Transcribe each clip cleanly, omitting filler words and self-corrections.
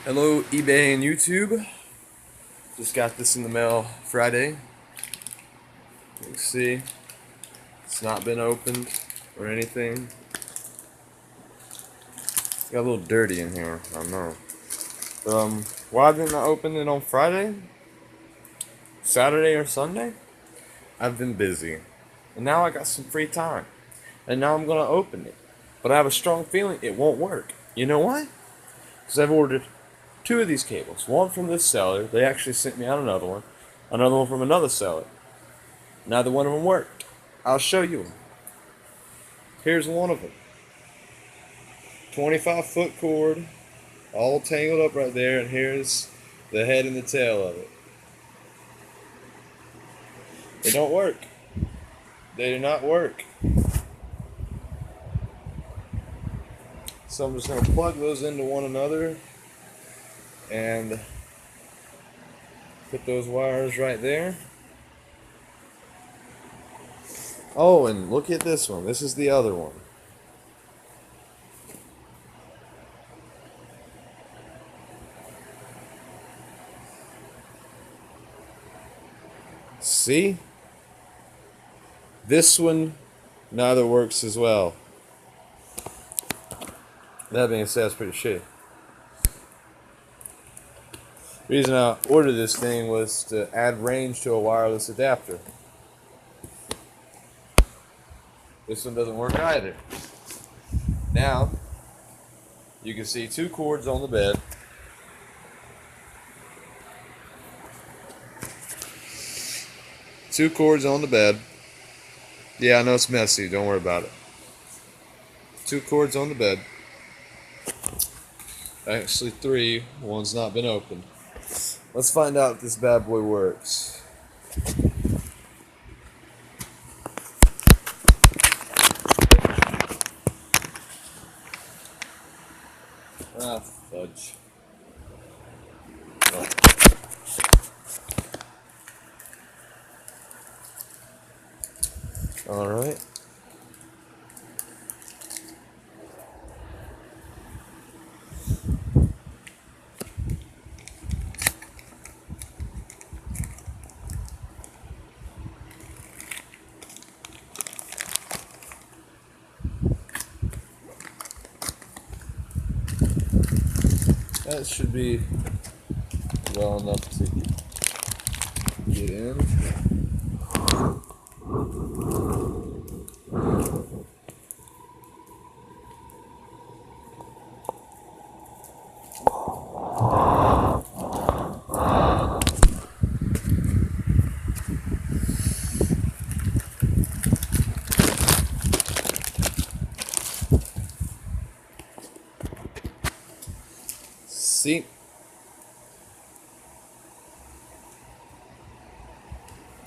Hello eBay and YouTube. Just got this in the mail Friday. You can see it's not been opened or anything. Got a little dirty in here, I know. Why didn't I open it on Friday? Saturday or Sunday? I've been busy. And now I got some free time. And now I'm gonna open it. But I have a strong feeling it won't work. You know why? Because I've ordered two of these cables. One from this seller. They actually sent me out another one. Another one from another seller. Neither one of them worked. I'll show you them. Here's one of them. 25-foot cord. All tangled up right there. And here's the head and the tail of it. They don't work. They do not work. So I'm just going to plug those into one another and put those wires right there. Oh, and look at this one. This is the other one. See? This one neither works as well. That being said, it's pretty shitty. The reason I ordered this thing was to add range to a wireless adapter. This one doesn't work either. Now, you can see two cords on the bed. Two cords on the bed. Yeah, I know it's messy. Don't worry about it. Two cords on the bed. Actually, three. One's not been opened. Let's find out if this bad boy works. Ah, fudge. Oh. All right. That should be well enough to get in. See?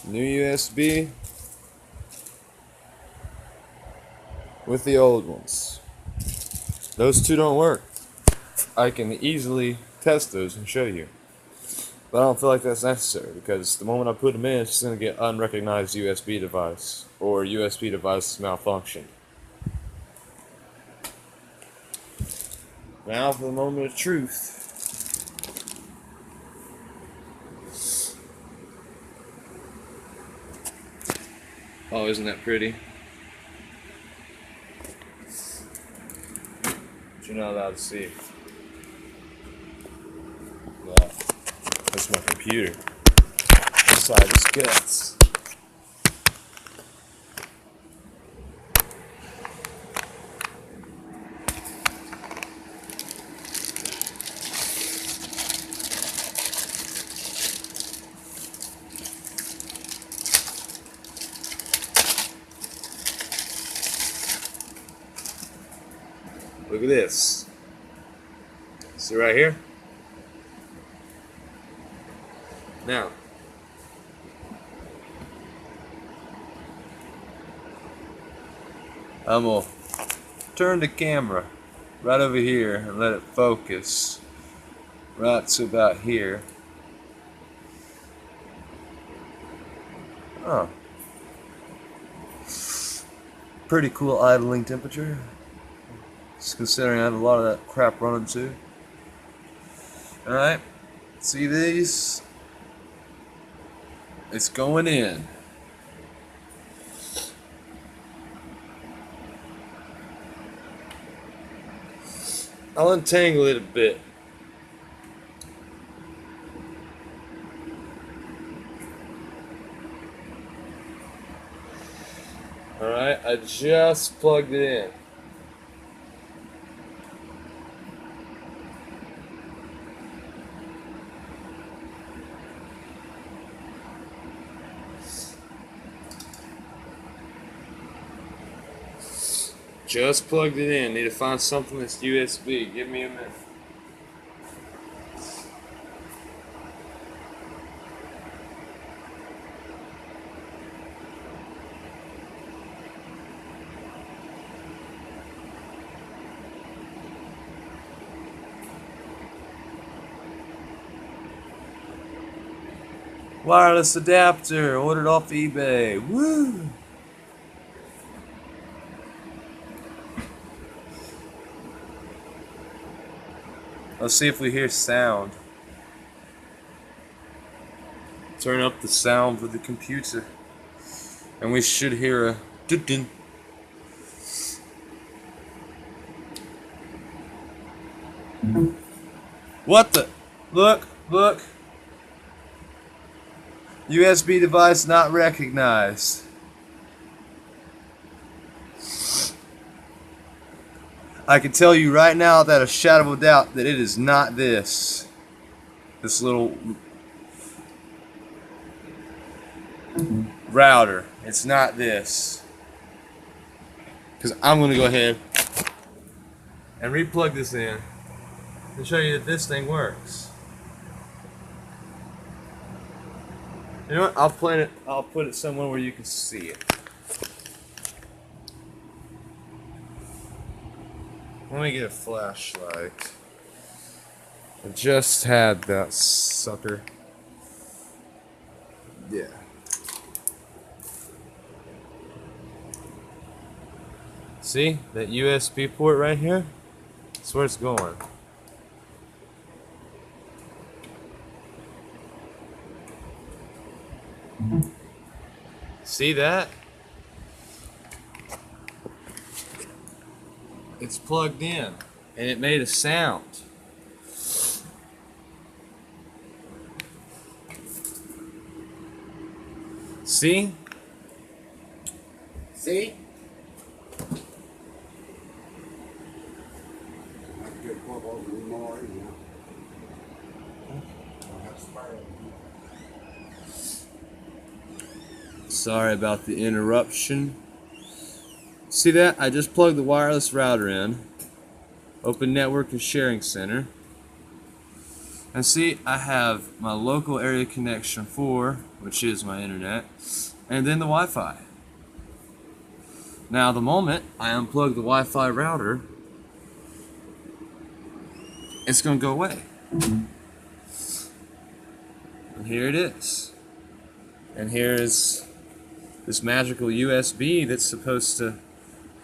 New USB with the old ones. Those two don't work. I can easily test those and show you. But I don't feel like that's necessary because the moment I put them in, it's just going to get unrecognized USB device or USB device malfunctioned. Now for the moment of truth. Oh, isn't that pretty? But you're not allowed to see. Wow. That's my computer. Inside his guts. Look at this. See right here? Now, I'm going to turn the camera right over here and let it focus right to about here. Oh. Pretty cool idling temperature. Just considering I had a lot of that crap running too. Alright, see these? It's going in. I'll untangle it a bit. Alright, I just plugged it in. Just plugged it in. Need to find something that's USB. Give me a minute. Wireless adapter, ordered off eBay. Woo! Let's see if we hear sound. Turn up the sound of the computer. And we should hear a didnt. What the? Look, look. USB device not recognized. I can tell you right now without a shadow of a doubt that it is not this. This little router. It's not this. Because I'm going to go ahead and replug this in and show you that this thing works. You know what? I'll put it somewhere where you can see it. Let me get a flashlight. I just had that sucker. Yeah. See that USB port right here? That's where it's going. See that? It's plugged in and it made a sound. See? See? Sorry about the interruption. See that? I just plugged the wireless router in. Open network and sharing center. And see, I have my local area connection 4, which is my internet, and then the Wi-Fi. Now, the moment I unplug the Wi-Fi router, it's going to go away. And here it is. And here is this magical USB that's supposed to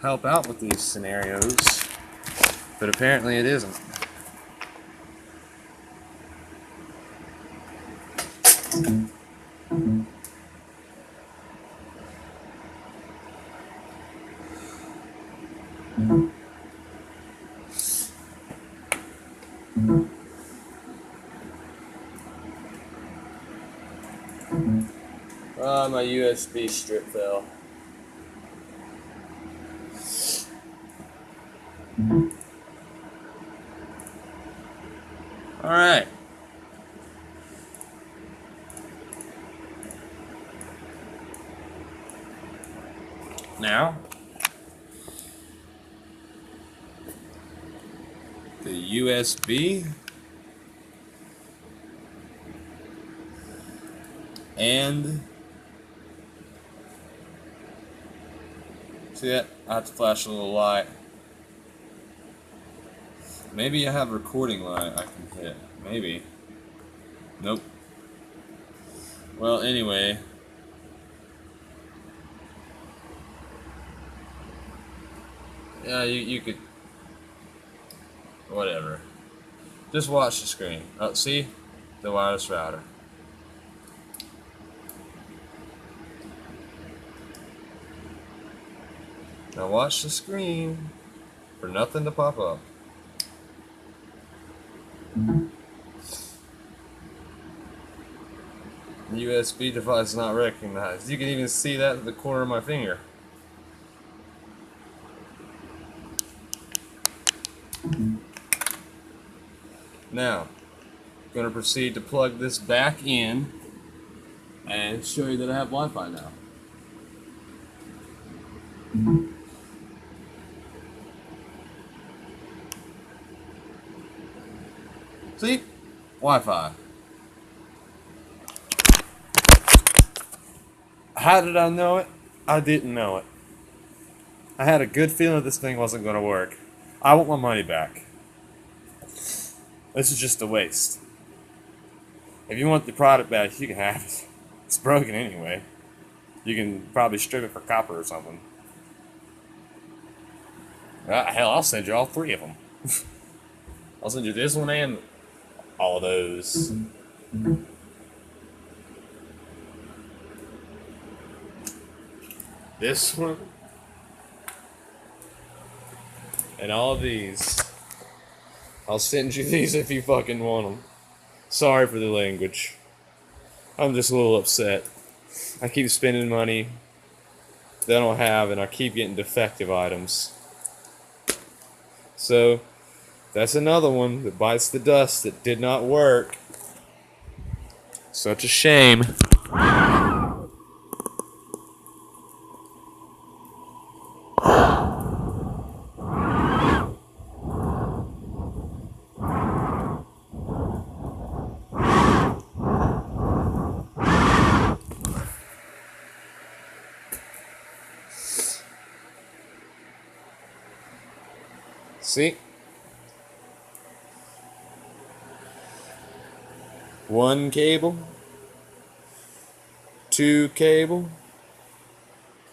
help out with these scenarios, but apparently it isn't. Ah, my USB strip fell. All right. Now, the USB and see that? I have to flash a little light. Maybe I have a recording light I can hit. Maybe. Nope. Well, anyway. Yeah, you could. Whatever. Just watch the screen. Oh, see? The wireless router. Now watch the screen for nothing to pop up. USB device not recognized. You can even see that at the corner of my finger. Now, I'm going to proceed to plug this back in and show you that I have Wi-Fi now. See? Wi-Fi. How did I know it? I didn't know it. I had a good feeling that this thing wasn't going to work. I want my money back. This is just a waste. If you want the product back, you can have it. It's broken anyway. You can probably strip it for copper or something. Hell, I'll send you all three of them. I'll send you this one and all of those. This one. And all of these. I'll send you these if you fucking want them. Sorry for the language. I'm just a little upset. I keep spending money that I don't have, and I keep getting defective items. So, that's another one that bites the dust that did not work. Such a shame. See? One cable, two cable,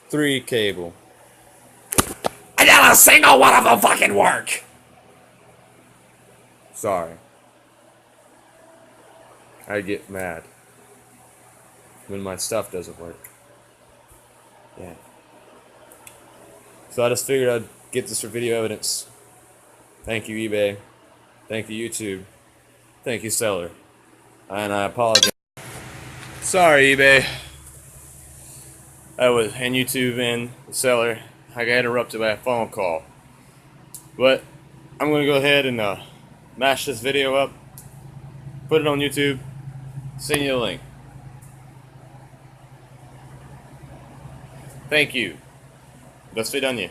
three cable. And not a single one of them fucking work! Sorry. I get mad when my stuff doesn't work. Yeah. So I just figured I'd get this for video evidence. Thank you, eBay. Thank you, YouTube. Thank you, seller. And I apologize. Sorry, eBay. And YouTube and the seller. I got interrupted by a phone call. But I'm going to go ahead and mash this video up, put it on YouTube, send you a link. Thank you. До свидания.